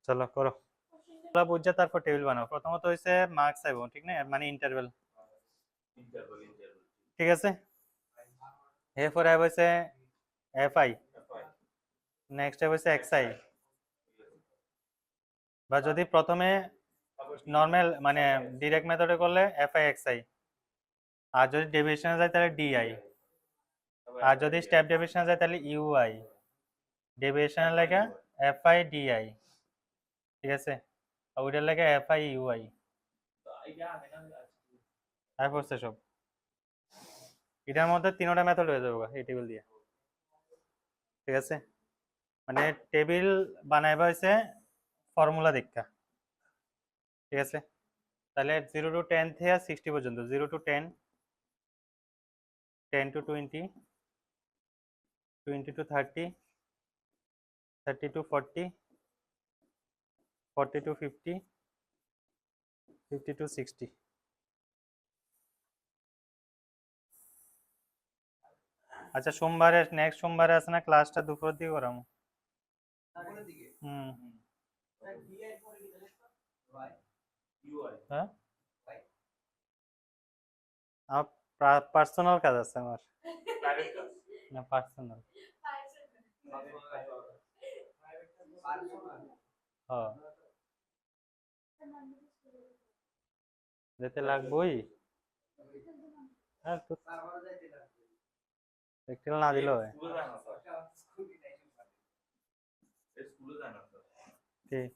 চলো করো বুঝা তারপর টেবিল বানাও প্রথমত হইছে মার্কস আইবো ঠিক না মানে ইন্টারভ্যাল ঠিক আছে এরপর আইব হইছে এফআই নেক্সট আইব হইছে এক্সআই বা যদি প্রথমে নরমাল মানে ডাইরেক্ট মেথডে করলে এফআই এক্সআই আর যদি ডেভিয়েশনে যায় তাহলে ডিআই আর যদি স্টেপ ডেভিয়েশনে যায় তাহলে ইউআই ডেভিয়েশনের লেখা এফআই ডিআই ঠিক আছে আর ওইটার লেখা এফআই ইউআই আর পড়ছে সব এটার মধ্যে তিনটা মেথড হয়ে যাবে এই টেবিল দিয়ে ঠিক আছে মানে টেবিল বানাইবা হইছে ফর্মুলা দেখা ঠিক আছে তাহলে 0 to 10 থেকে 60 পর্যন্ত 0 to 10 10 to 20 20 to 30 30 to 40 40 to 50 50 to 60 আচ্ছা সোমবারে নেক্সট সোমবারে আছে না ক্লাসটা দুপুর দিকে করামু হ্যাঁ আমার পার্সোনাল কাজ আছে আমার না পার্সোনাল হ্যাঁ যেতে লাগবই হ্যাঁ তো প্র্যাকটিক্যাল না দিল হয় ঠিক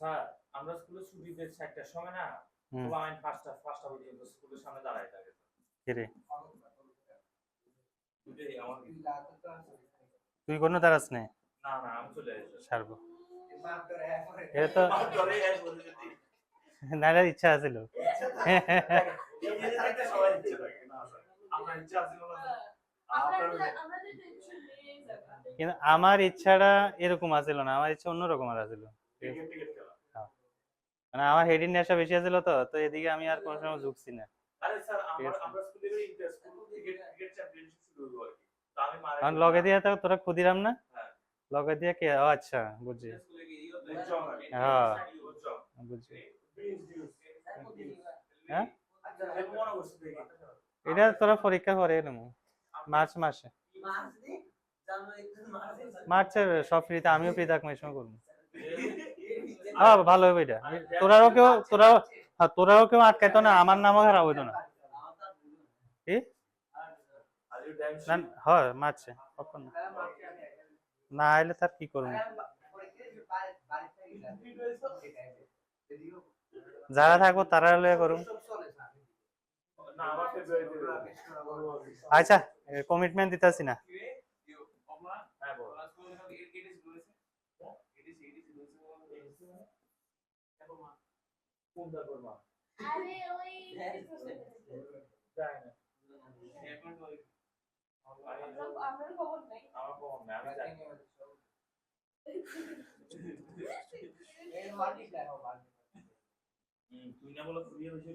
স্যার আমরা স্কুলে ছুটি দিতে 4টার সময় না তো আমি 5টা পর্যন্ত স্কুলের সামনে দাঁড়ায় থাকি কি রে তুই কোনো দাঁড়াস না না না আমি চলে আসছি ছাড়বো এটা তো নাইলে ইচ্ছা আছিল কিন্তু আমার ইচ্ছাটা এরকম আছিল না আমার ইচ্ছা অন্যরকম আর আছিল মানে আমার হেডিং নেশা বেশি আছিল তো তো এদিকে আমি আর কোনো সময় ঝুঁকছি না আরে স্যার আমরা স্কুলে স্কুল থেকে ক্রিকেট চ্যাম্পিয়নশিপ শুরু হলো আর কি তো আমি মারা কারণ লগে দিয়ে তো তোরা ক্ষুদিরাম না লগে দিয়ে কে ও আচ্ছা বুঝছি হ্যাঁ বুঝছি হ্যাঁ এটা তোরা পরীক্ষা করে এরকম মার্চ মাসে মার্চের সব ফ্রিতে আমিও ফ্রি থাকবো এই সময় করবো হ্যাঁ ভালো হবে এটা তোরাও কেউ আটকাইতো না আমার নামও খারাপ হইতো না কি হয় মারছে কখন না আইলে তার কি করবো যারা থাকবো তারা লয়ে করুন আচ্ছা কমিটমেন্ট দিতেছি না তুই না বলো ফুরিয়ে হইছে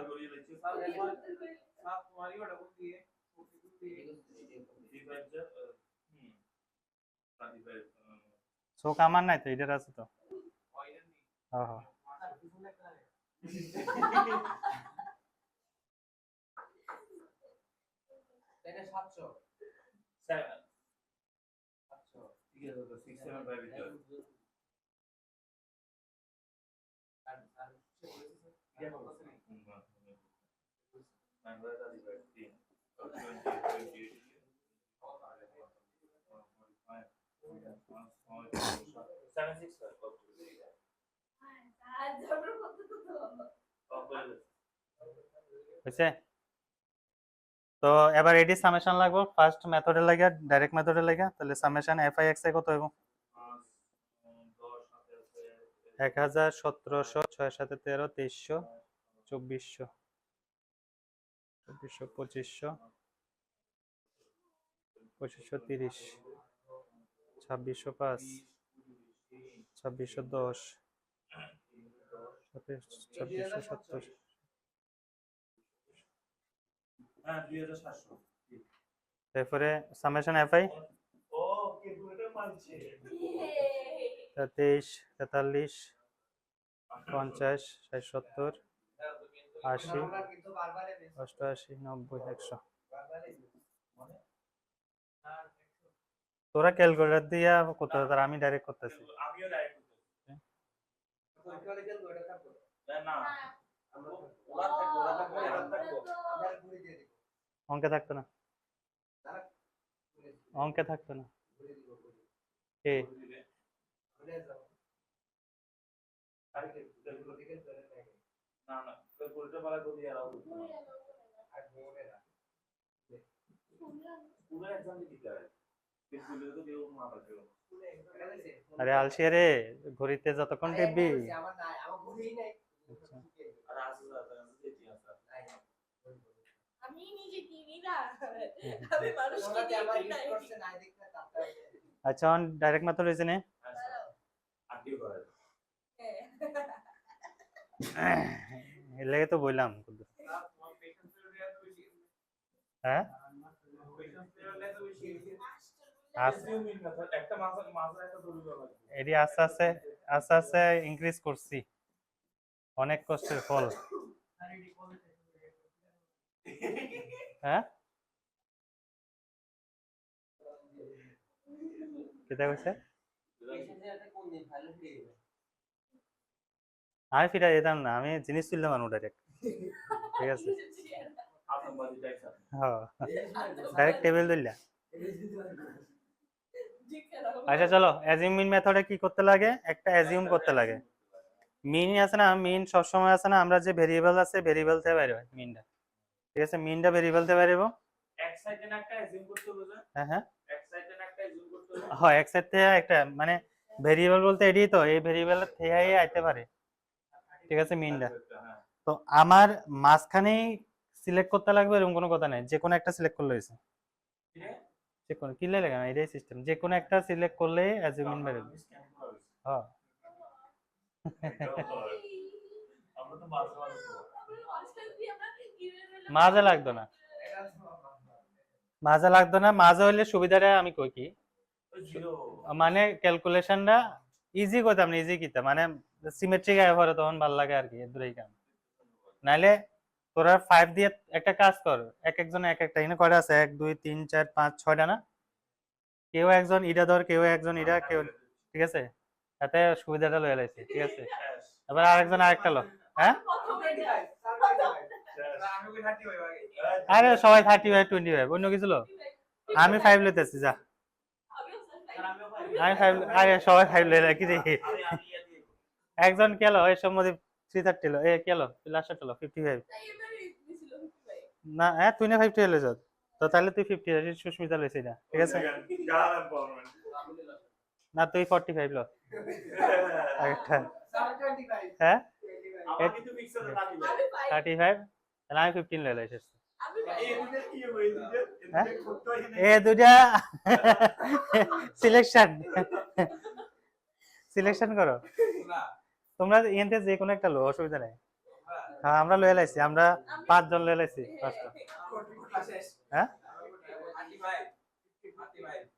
করিয়ে লইছে সাত তোমারই ওটা বল দিয়ে শোক আমার নাই তো এটার আছে তো হ্যাঁ হ্যাঁ এটা 700 7 ঠিক আছে তো 6 7 বাই ভিতর হইছে তো এবার এডি সামেশন লাগবে ফার্স্ট মেথডে লাগা ডাইরেক্ট মেথডে লাগা তাহলে summation F I x I কত হইব 1000 1700 6 7 13 2300 2400 2400 2500 2530 2605 2610 2670। হ্যাঁ 2700 তারপরে সামেশন এফআই ও ক্যালকুলেটর মানছে 23 43 50 60 70 80 88 90 100। তোরা ক্যালকুলেটর দিয়া করতে হবে, আমি ডাইরেক্ট করতেছি। আমিও ডাইরেক্ট না অঙ্কে থাকতো না, অঙ্কে থাকতো না। কে না না ক্যালকুলেটর वाला को दिया रहा हूं पूरा एग्जाम दिखता है ক্যালকুলেটর তো দেও না পারছো আরে আলসিয়া রে, ঘড়িতে যতক্ষণ টিপবি। আর আসলে আমি নিজে কিনি না, আমি মানুষকে দিয়ে কিনাই। আচ্ছা, অন ডাইরেক্ট মেথড হইছে না? আকিও করে এর লাগে তো বললাম। হ্যাঁ একটা মাঝে একটা দড়ি লাগবে এটি আস্তে আস্তে আস্তে আস্তে ইনক্রিজ করছি, অনেক কষ্টের ফল। হ্যাঁ কেটা কইছে? আমি ফিরা যেতাম না, আমি জিনিস তুললাম মানুষ ডাইরেক্ট। ঠিক আছে, আতঙ্কবাদী টাইপস হ্যাঁ ডাইরেক্ট টেবিল দিলা। আচ্ছা চলো, অ্যাজিউম মিন মেথডে কি করতে লাগে? একটা অ্যাজিউম করতে লাগে। মিন আছে না, মিন সবসময় আছে না, আমরা যে ভেরিয়েবল আছে ভেরিয়েবল থেকে বাইরে হয় মিনটা। ঠিক আছে, মিনটা ভেরিয়েবল থেকে বাইরে হবো। এক সাইডে একটা অ্যাজিউম করতে হবে না? হ্যাঁ হ্যাঁ এক সাইডে একটা অ্যাজিউম করতে হবে। হয়, এক সাইড থেকে একটা মানে ভেরিয়েবল বলতে এডি তো, এই ভেরিয়েবল থেকেই আইতে পারে। ঠিক আছে, মিনটা হ্যাঁ তো আমার মাঝখানেই সিলেক্ট করতে লাগবে এরকম কোনো কথা নাই, যে কোনো একটা সিলেক্ট করলে হয়েছে। ঠিক আছে যে কোনো কিলে লাগে না, এটাই সিস্টেম, যে কোনো একটা সিলেক্ট করলে অ্যাজিউম মিন বের হবে। হ্যাঁ আমরা তো মাঝে মাঝে মাঝে লাগতো না, মাঝে লাগতো না। মাঝে হইলে সুবিধাটা আমি কই কি, জিরো মানে ক্যালকুলেশনটা ইজি করতাম না, ইজি কিতা মানে সিমেট্রিক আয় পরে তখন ভালো লাগে আর কি, দূরেই কাম। নাইলে তোরা 5 দিয়ে একটা কাজ কর, এক একজনে এক একটা, এখানে কয়টা আছে? 1 2 3 4 5 6টা না? কেউ একজন ইটা ধর, কেউ একজন ইটা, কেউ। ঠিক আছে, তাতে সুবিধাটা লয়ে লাইছি। ঠিক আছে, এবার আরেকজন আরেকটা লো। হ্যাঁ আরে সবাই 35 25 অন্য কিছু লো, আমি 5 লইতেছি যা। আমি 5, আরে সবাই 5 লইলা কি রে? একজন কেলো এই সম্মতি 330 লো, এ কেলো লাস্টটা লো 55। না হ্যাঁ তুই না 50 লইছ তো, তাহলে তুই 50 সুস্মিতা লইছিস না। ঠিক আছে, না তুই 45 লো একটা। হ্যাঁ 35, তাহলে আমি 15 লই লাইছি। এ দুইটা সিলেকশন সিলেকশন করো তোমরা, এনতে যে কোনো একটা লো, অসুবিধা নাই। হ্যাঁ আমরা লয়ে লাইছি, আমরা 5 জন লয়ে লাইছি পাঁচটা। হ্যাঁ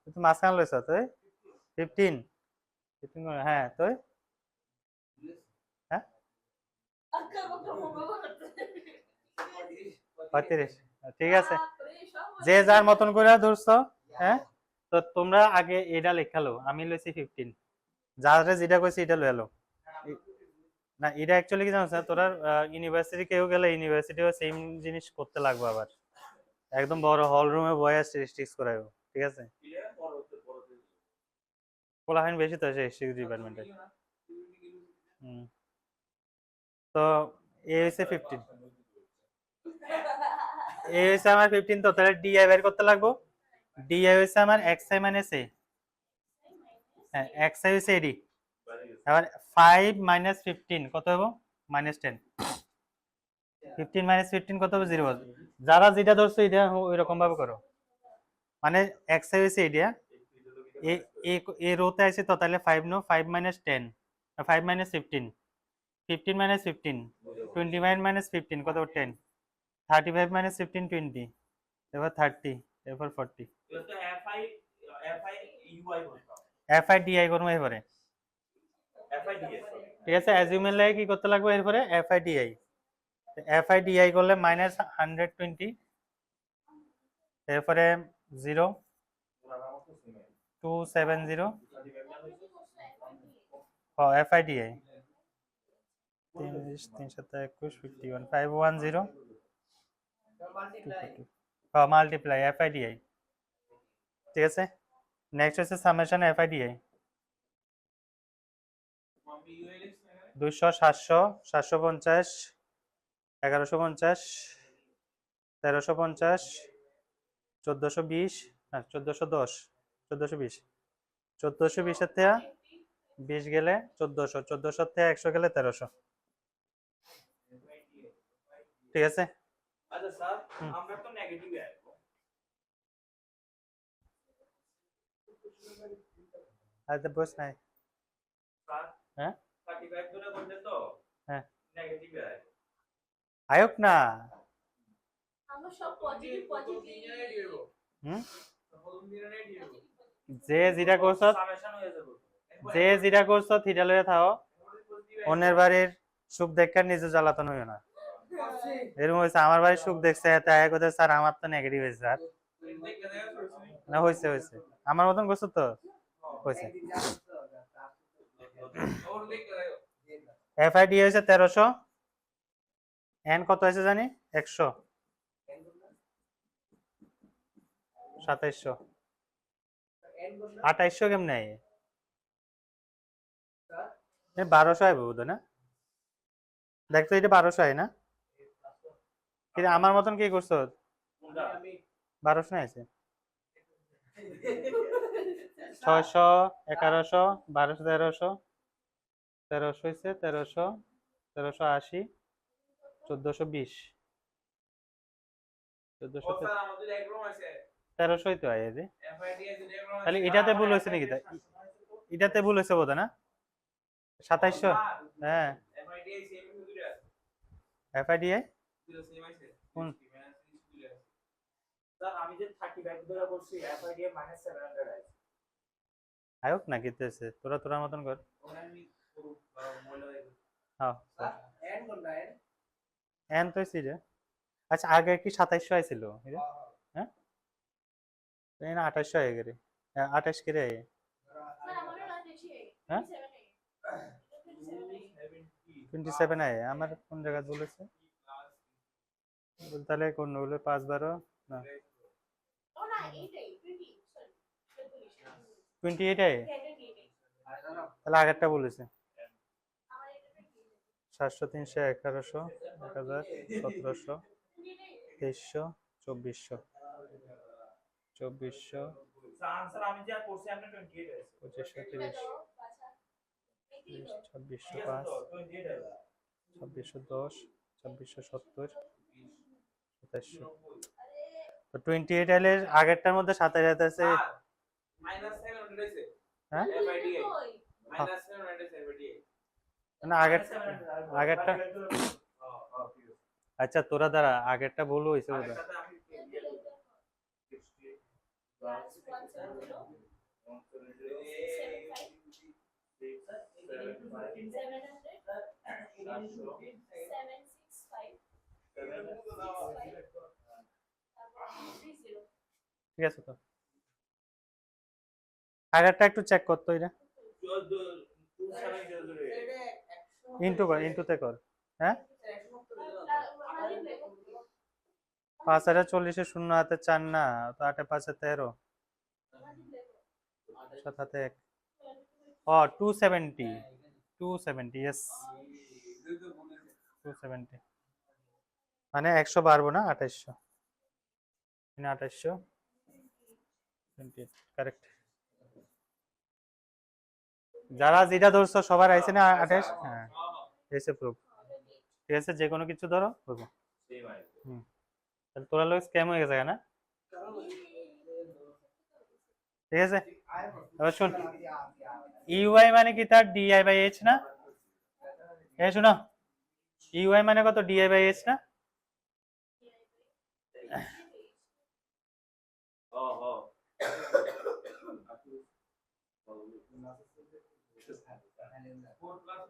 তুই মাঝখানে লইছ তুই 15 15 হ্যাঁ তুই হ্যাঁ 35। ঠিক আছে, যে যার মতন করে ধরছো। হ্যাঁ তো তোমরা আগে এটা লেখালো, আমি লইছি 15, যারা যেটা কইছি এটা লয়ে লো। না এটা অ্যাকচুয়ালি কি জানো, তোরা ইউনিভার্সিটি কেউ গেলে ইউনিভার্সিটিও সেম জিনিস করতে লাগবে আবার, একদম বড় হল রুমে বয়ে স্ট্যাটিস্টিক্স করাইবো। ঠিক আছে, পোলাহাইন বেশি তো স্ট্যাটিস্টিক্স ডিপার্টমেন্টে। তো এ হইছে 15, এ হইছে আমার 15, তো তাহলে ডিআই বের করতে লাগবো। ডিআই হইছে আমার xi মাইনাস a, হ্যাঁ xi হইছে এডি। এবার 5 মাইনাস 15 কত হবে? -10। 15 মাইনাস 15 কত হবে? 0 হবে। যারা যেটা ধরছো এটা ওই রকম ভাবে করো, মানে xi হইছে এডি, এ রোতে আছে তো, তাহলে 5 no 5 minus 10 5 minus 15 15 minus 15, 29 minus 15 কত 10, 35 minus 15 20, এবার 30, এরপর 40, এটা তো এফআই ইউআই বলতাম, FI DI করবো এরপরে, এফআই ডিএস ঠিক আছে। অ্যাজিউমের লাগে কি করতে লাগবে এরপরে FI DI, FI DI করলে মাইনাস 120, এরপরে 0 270, FI DI 3 3 7 21 51 510, multiply FI DI, ঠিক আছে। নেক্সট হচ্ছে সামেশন FI DI 200 700 750 1150 1350 1420 না 1410 1420 1420 এর থেকে 20 গেলে 1400, 1400 থেকে 100 গেলে 1300, ঠিক আছে। আচ্ছা স্যার আমরা তো নেগেটিভ আসবো, আর তো বস নাই, স্যার হ্যাঁ 35 ধরে করলে তো হ্যাঁ নেগেটিভ আসবে, আয়ক না, আমরা সব পজিটিভ হুম প্রথম দিনে নেই দিব যে যেটা করছ, সামেশন হয়ে যাবে, যে যেটা করছ থিটা লয়ে থাও, অন্যের বাড়ির সুখ দেখার নিজে জ্বালাতন হইও না। এরকম হয়েছে আমার বাড়ির সুখ দেখছে তাই কথা স্যার আমার তো নেগেটিভ হয়েছে স্যার, না হয়েছে হয়েছে আমার মতন করছো তো হয়েছে। FI DI হয়েছে 1300, N কত হয়েছে জানি 100, 2700, 2800 কেমনে 1200 আইব বোধ না, দেখতো এটা 1200 আয় না, কিন্তু আমার মতন কি করছো 1200 না আছে 600 1100 1200 1300 1300 হয়েছে 1300 1380 1420 1300 তো আয় রে, তাহলে এটাতে ভুল হয়েছে নাকি, এটাতে ভুল হয়েছে বোধ না 2700, হ্যাঁ FI DI কোন স্যার আমি যে 35 ধরে করছি এফআইডি -700 আছে, আয়ক না কিতেছে তোরা তোরা মতন কর, ওখানে আমি মহিলা হ্যাঁ এন কোনটা এন এন তো ছিল, আচ্ছা আগে কি 2700 আইছিল হ্যাঁ, তাই না 2800 আয় গেরে 28 করে আয়, হ্যাঁ 27 আয় আমার কোন জায়গা বলেছে, তাহলে কোন হলো 5 12 না 28 আয়, তাহলে আগেরটা বলেছে 700 300 1100 1000 1700 2300 2400 2400 आंसर আমি যা করছি আপনি 28 আছে 2530 2605 2610 2670 2700, তো 28 এর আগেরটার মধ্যে 27 আছে, -700 আছে হ্যাঁ এফআইডি -700 আছে এফআইডি না আগেরটা আচ্ছা তোরা দ্বারা আগেরটা ভুল হয়েছে বোধ হয়, ঠিক আছে তো আগেরটা একটু চেক করতো এটা ইন্টুতে কর, হ্যাঁ 5040 শূন্য হাতে 4 না তো 8 5 13 7 হাতে 1 ও 270 270 यस 270 মানে 100 বাড়বো না 2800 মানে 2800 কারেক্ট, যারা যেটা ধরছো সবার আইছে না 28, হ্যাঁ এসে প্রুফ, ঠিক আছে যে কোনো কিছু ধরো বলবো, তাহলে তোরা লোক স্ক্যাম হয়ে গেছে না, ঠিক আছে। এবার শুন ইউআই মানে কি তার ডিআই বাই এইচ না, এই শোনো, ইউআই মানে কত, ডিআই বাই এইচ না? ও ও 4 প্লাস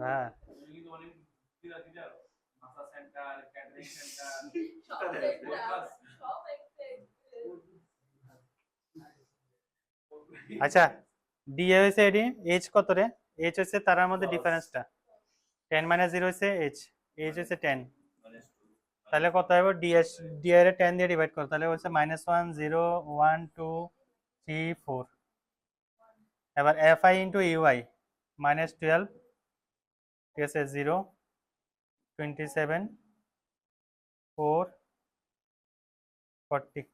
হ্যাঁ কিন্তু অনেক দিদা মাসা সেন্টার ক্যাটারিং সেন্টার সব একটা আচ্ছা, ডিএ হয়েছে এডি, এইচ কত রে? এইচ হচ্ছে তার মধ্যে ডিফারেন্সটা 10 মাইনাস 0 হচ্ছে এইচ, এইচ হচ্ছে 10, তাহলে কত হবে? ডিএস, ডিআই এর 10 দিয়ে ডিভাইড করো, তাহলে হচ্ছে -1 0 1 2 3 4। এবার এফআই ইন্টু ইউআই -12, ঠিক আছে, 0 27 4 40।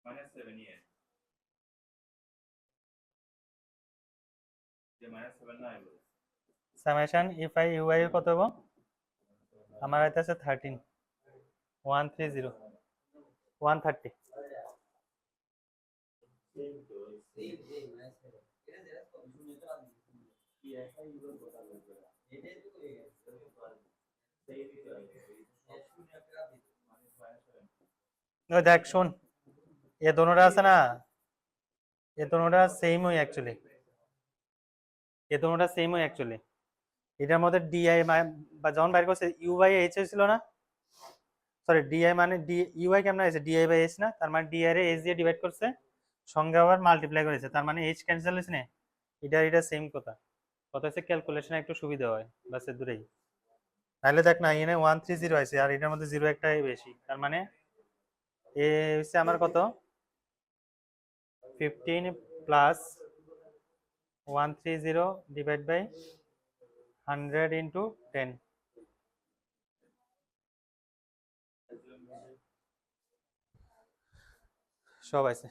-7 ইয়ার যে -7 না আইলো সামেশন ইফআই ইউআই কত হবে? আমার আছে 13 130 130। ওই দেখ শোন, এ দোনোটা আছে না, এ দোনোটা সেম হয় অ্যাকচুয়ালি, এ দোনোটা সেম হয় অ্যাকচুয়ালি। এটার মধ্যে ডিআই বা যখন বাইর করছে ইউ বাই এইচ ছিল না, সরি ডিআই মানে ডি ইউআই কেমন আছে, ডিআই বাই এইচ না, তার মানে ডিআই এর এইচ দিয়ে ডিভাইড করছে, সঙ্গে আবার মাল্টিপ্লাই করেছে, তার মানে এইচ ক্যান্সেল হয়েছে না, এটা সেম কথা। কথা হচ্ছে ক্যালকুলেশনে একটু সুবিধা হয়, বাস এর দূরেই। তাহলে দেখ না, এখানে 130 আছে আর এটার মধ্যে 0 একটাই বেশি, তার মানে এ হচ্ছে আমার কত, 15 প্লাস 130 ডিভাইড বাই 100 ইন্টু 10। সব আছে।